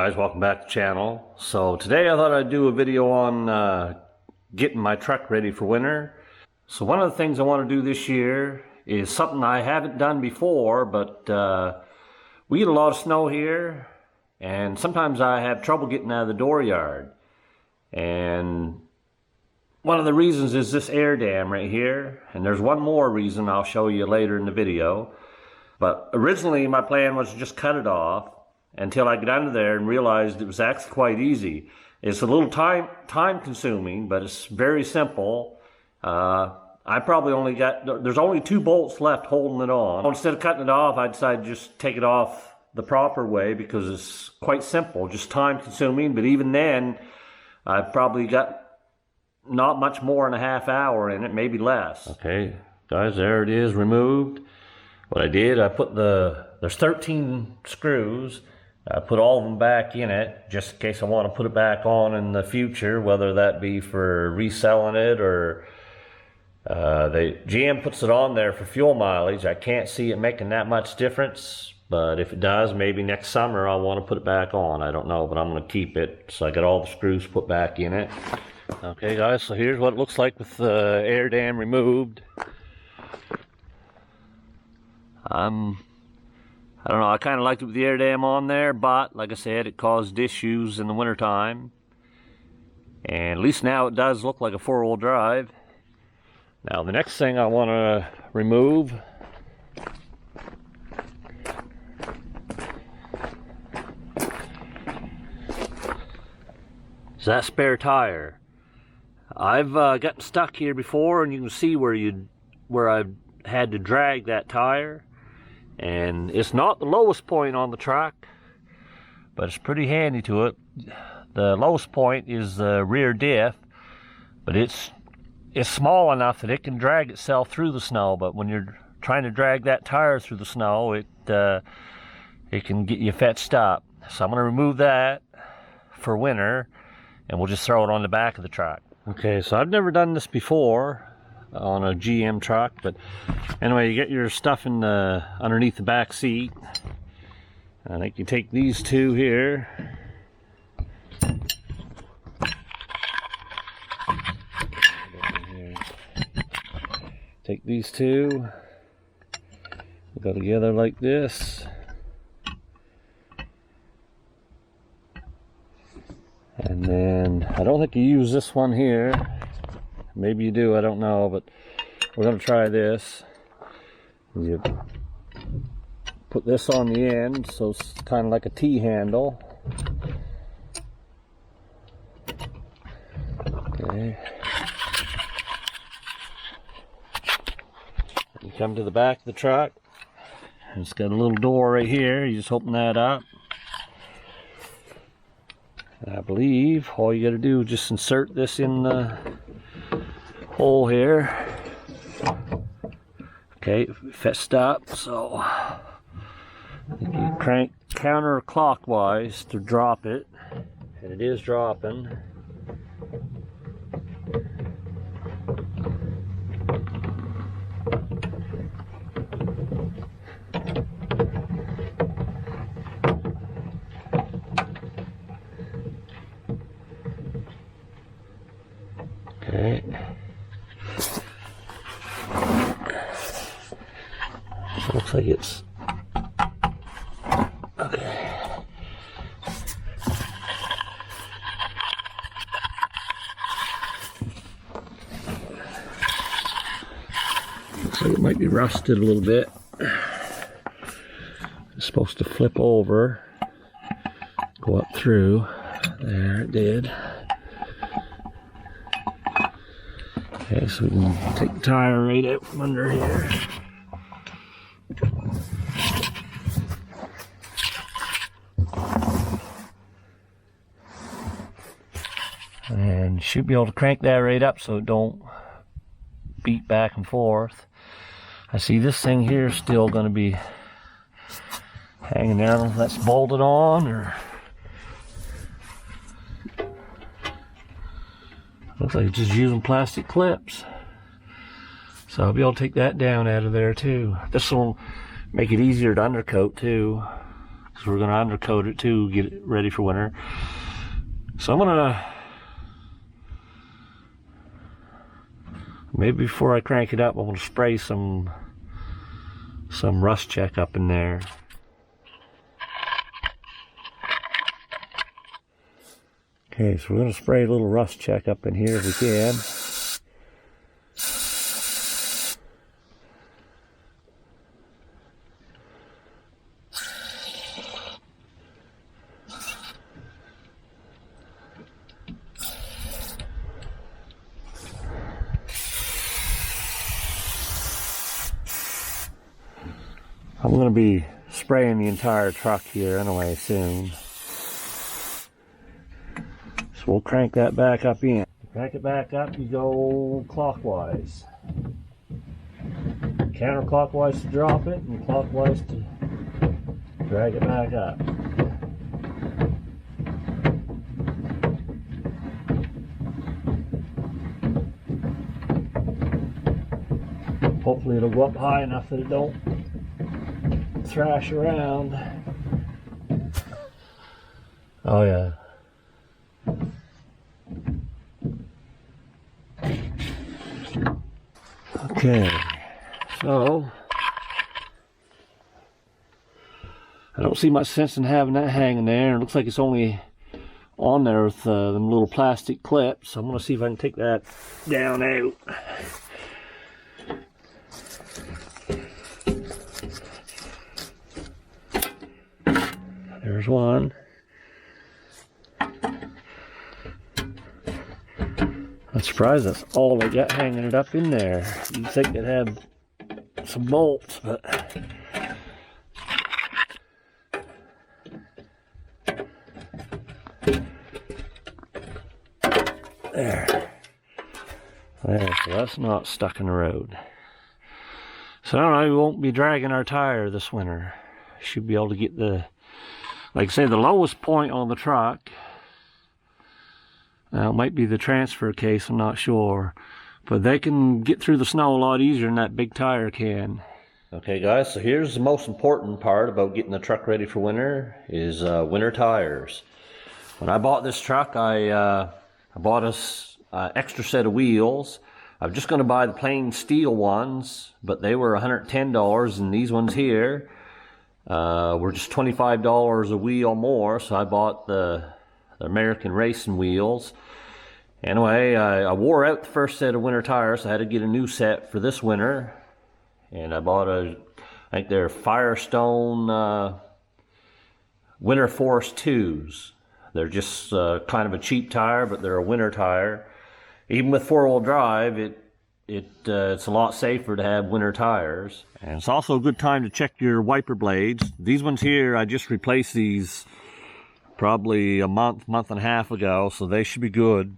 guys, welcome back to the channel. So today I thought I'd do a video on getting my truck ready for winter. So one of the things I want to do this year is something I haven't done before, but we get a lot of snow here and sometimes I have trouble getting out of the dooryard. And one of the reasons is this air dam right here, and there's one more reason I'll show you later in the video. But originally my plan was to just cut it off until I got under there and realized it was actually quite easy. It's a little time consuming, but it's very simple. I probably only got, there's only 2 bolts left holding it on. Instead of cutting it off, I decided to just take it off the proper way because it's quite simple, just time consuming. But even then, I've probably got not much more than a half hour in it, maybe less. Okay, guys, there it is, removed. What I did, I put there's 13 screws. I put all of them back in it, just in case I want to put it back on in the future, whether that be for reselling it or GM puts it on there for fuel mileage. I can't see it making that much difference, but if it does, maybe next summer I'll want to put it back on. I don't know, but I'm going to keep it. So I got all the screws put back in it. Okay guys, so here's what it looks like with the air dam removed. I don't know, I kind of liked it with the air dam on there, but like I said, it caused issues in the wintertime. And at least now it does look like a 4-wheel drive. Now the next thing I want to remove is that spare tire. I've gotten stuck here before, and you can see where I've had to drag that tire. And it's not the lowest point on the truck, but it's pretty handy to it. The lowest point is the rear diff, but it's small enough that it can drag itself through the snow. But when you're trying to drag that tire through the snow, it can get you fetched up. So I'm going to remove that for winter, and we'll just throw it on the back of the truck. Okay, so I've never done this before on a GM truck, but anyway, you get your stuff in the underneath the back seat. I think you take these 2 here, take these 2, go together like this, and then I don't think you use this one here. Maybe you do, I don't know, but we're going to try this. You put this on the end, so it's kind of like a T-handle. Okay. You come to the back of the truck, and it's got a little door right here. You just open that up. And I believe all you got to do is just insert this in the hole here. Okay, fetched up, so you crank counterclockwise to drop it, and it is dropping. Okay. Looks like it's okay. Looks like it might be rusted a little bit. It's supposed to flip over, go up through. There, it did. Okay, so we can take the tire right out from under here. And you should be able to crank that right up so it don't beat back and forth. I see this thing here is still going to be hanging there. I don't know if that's bolted on or... Looks like it's just using plastic clips. So I'll be able to take that down out of there too. This will make it easier to undercoat too. because we're going to undercoat it too, get it ready for winter. So I'm going to, maybe before I crank it up, I'm going to spray some rust check up in there. Okay, so we're going to spray a little rust check up in here if we can. I'm going to be spraying the entire truck here anyway soon. So we'll crank that back up in. Crank it back up, you go clockwise. Counterclockwise to drop it, and clockwise to drag it back up. Hopefully it'll go up high enough that it don't thrash around. Oh yeah. Okay, so I don't see much sense in having that hanging there. It looks like it's only on there with them little plastic clips. I'm gonna see if I can take that down out. There's one. I'm surprised that's all they got hanging it up in there. You'd think they'd have some bolts, but there. There, so that's not stuck in the road. So I don't know, we won't be dragging our tire this winter. Should be able to get the, like I say, the lowest point on the truck. Now, it might be the transfer case, I'm not sure. But they can get through the snow a lot easier than that big tire can. Okay guys, so here's the most important part about getting the truck ready for winter, is winter tires. When I bought this truck, I bought us extra set of wheels. I'm just going to buy the plain steel ones, but they were $110, and these ones here were just $25 a wheel more, so I bought the American racing wheels. Anyway, I wore out the first set of winter tires, so I had to get a new set for this winter. And I bought I think they're Firestone Winter Force 2s. They're just kind of a cheap tire, but they're a winter tire. Even with four-wheel drive, it's a lot safer to have winter tires. And it's also a good time to check your wiper blades. These ones here, I just replaced these probably a month and a half ago, so they should be good.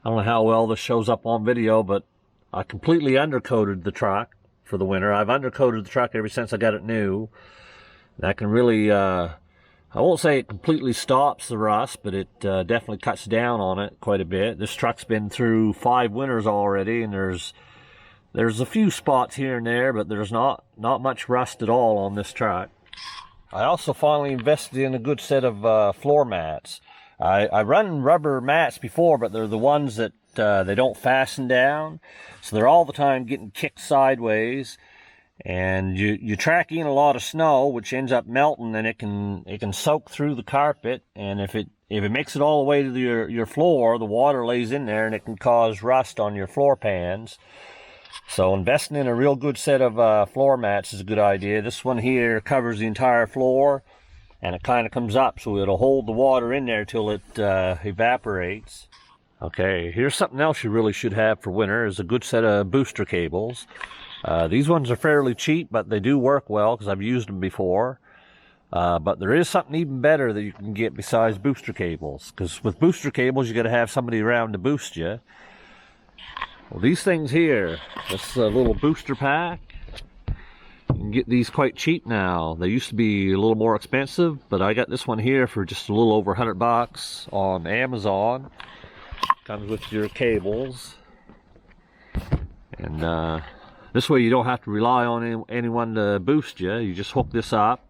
I don't know how well this shows up on video, but I completely undercoated the truck for the winter. I've undercoated the truck ever since I got it new. That can really, I won't say it completely stops the rust, but it definitely cuts down on it quite a bit. This truck's been through 5 winters already, and there's a few spots here and there, but there's not much rust at all on this truck. I also finally invested in a good set of floor mats. I run rubber mats before, but they're the ones that they don't fasten down, so they're all the time getting kicked sideways, and you track in a lot of snow, which ends up melting, and it can soak through the carpet, and if it makes it all the way to your floor, the water lays in there, and it can cause rust on your floor pans. So investing in a real good set of floor mats is a good idea. This one here covers the entire floor, and it kind of comes up, so it'll hold the water in there till it evaporates. Okay, here's something else you really should have for winter, is a good set of booster cables. These ones are fairly cheap, but they do work well because I've used them before. But there is something even better that you can get besides booster cables, because with booster cables you got to have somebody around to boost you. Well, these things here, this little booster pack, you can get these quite cheap now. They used to be a little more expensive, but I got this one here for just a little over $100 on Amazon. Comes with your cables, and this way you don't have to rely on anyone to boost you. You just hook this up.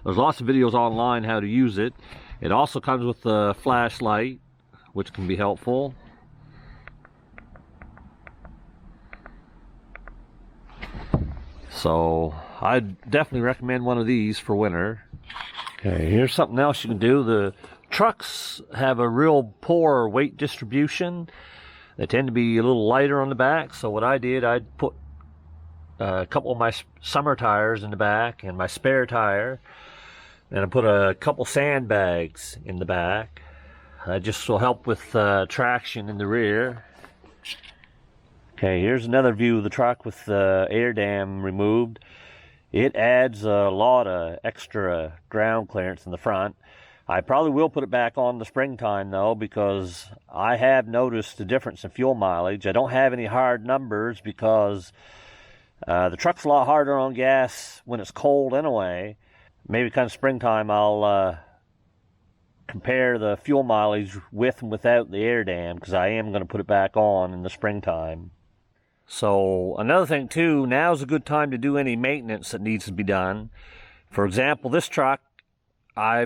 There's lots of videos online how to use it. It also comes with a flashlight, which can be helpful. So I definitely recommend one of these for winter. Okay, here's something else you can do. The trucks have a real poor weight distribution. They tend to be a little lighter on the back. So what I did, I put a couple of my summer tires in the back and my spare tire. And I put a couple sandbags in the back. Just will help with traction in the rear. Okay, here's another view of the truck with the air dam removed. It adds a lot of extra ground clearance in the front. I probably will put it back on the springtime though, because I have noticed the difference in fuel mileage. I don't have any hard numbers because the truck's a lot harder on gas when it's cold anyway. Maybe kind of springtime I'll compare the fuel mileage with and without the air dam, because I am going to put it back on in the springtime. So another thing too, now's a good time to do any maintenance that needs to be done. For example, this truck, I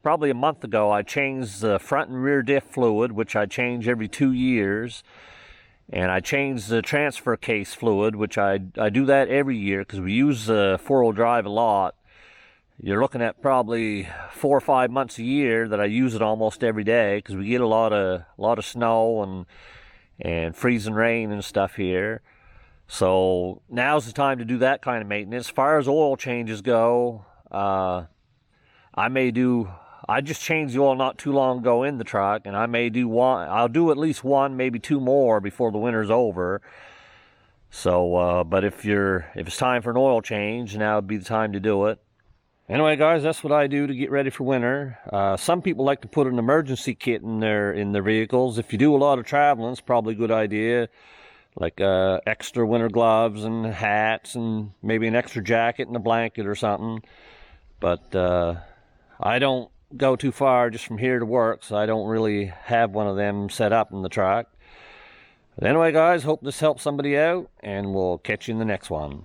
probably a month ago I changed the front and rear diff fluid, which I change every 2 years, and I changed the transfer case fluid, which I do that every year because we use the four-wheel drive a lot. You're looking at probably 4 or 5 months a year that I use it almost every day because we get a lot of snow and freezing rain and stuff here. So now's the time to do that kind of maintenance. As far as oil changes go, I just changed the oil not too long ago in the truck, and I may do one. I'll do at least one, maybe two more before the winter's over. So, but if it's time for an oil change, now would be the time to do it. Anyway, guys, that's what I do to get ready for winter. Some people like to put an emergency kit in their vehicles. If you do a lot of traveling, it's probably a good idea. Like extra winter gloves and hats and maybe an extra jacket and a blanket or something. But I don't go too far just from here to work, so I don't really have one of them set up in the truck. But anyway, guys, hope this helps somebody out, and we'll catch you in the next one.